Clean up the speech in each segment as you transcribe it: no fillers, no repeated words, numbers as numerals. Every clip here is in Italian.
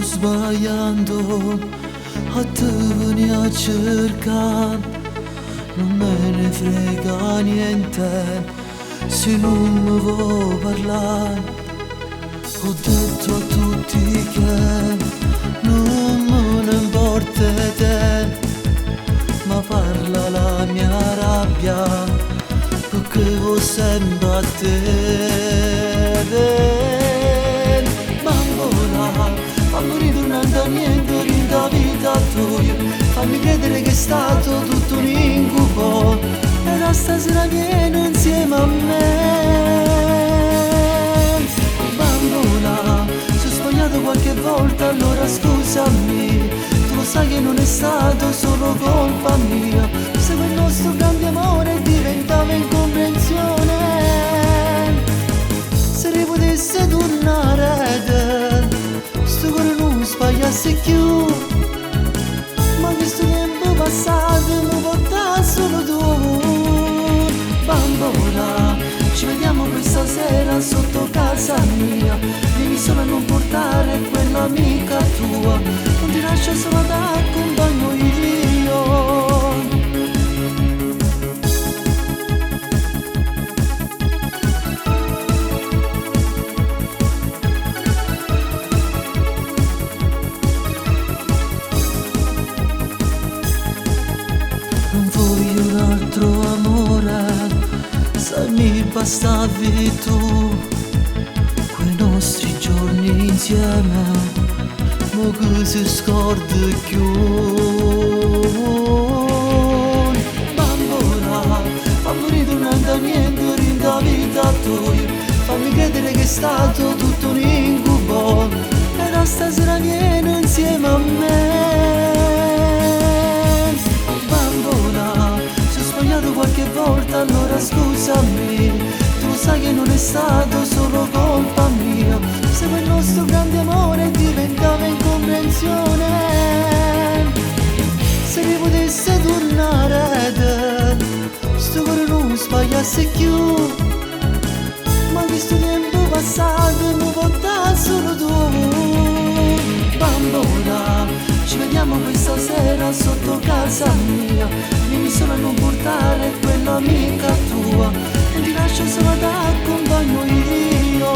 sbagliando, a te veni a cercare, non me ne frega niente se non mi vuoi parlare. Ho detto a tutti che non me ne importa te, ma parla la mia rabbia perché vo sempre a te. Bambola, fammi ritornare da niente in da vita tua, fammi credere che è stato tutto un incubo e da stasera vieni insieme a me. Bambola, se ho sbagliato qualche volta allora scusami, tu lo sai che non è stato solo colpa mia, se quel nostro grande amore diventava incomprensione, se ne potesse tornare sto cuore non sbagliasse più, ma questo tempo passato mi porta solo tu. Bambola, ci vediamo questa sera sotto casa mia, vieni solo a non portare quell'amica tua, non ti lascio solo ad accompagno io. Non voglio un altro amore, sai mi bastavi tu, quei nostri giorni insieme, mo che si scorda più. Bambola, fammi ritornare da niente in da vita tua, fammi credere che è stato tutto un incubo e da stasera vieni insieme a me. Qualche volta allora scusami, tu lo sai che non è stato solo colpa mia, se quel nostro grande amore diventava incomprensione, se ne potesse tornare sto cuore non sbagliasse più, ma questo tempo passato mi porta solo tu. Bambola, ci vediamo questa sera sotto casa mia, vieni solo a non portare quell'amica tua, non ti lascio solo ad accompagno io.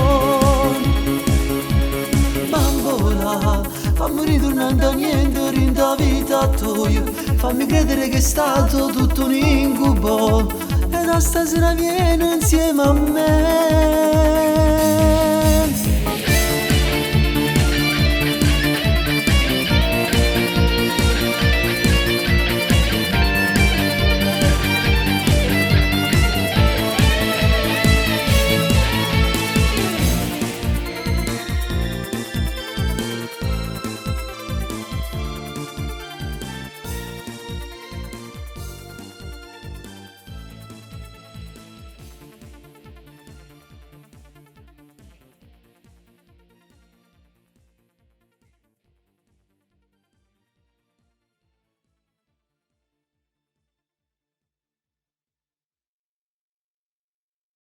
Bambola, fammi ritornare da niente in da vita tua, fammi credere che è stato tutto un incubo e da stasera vieni insieme a me.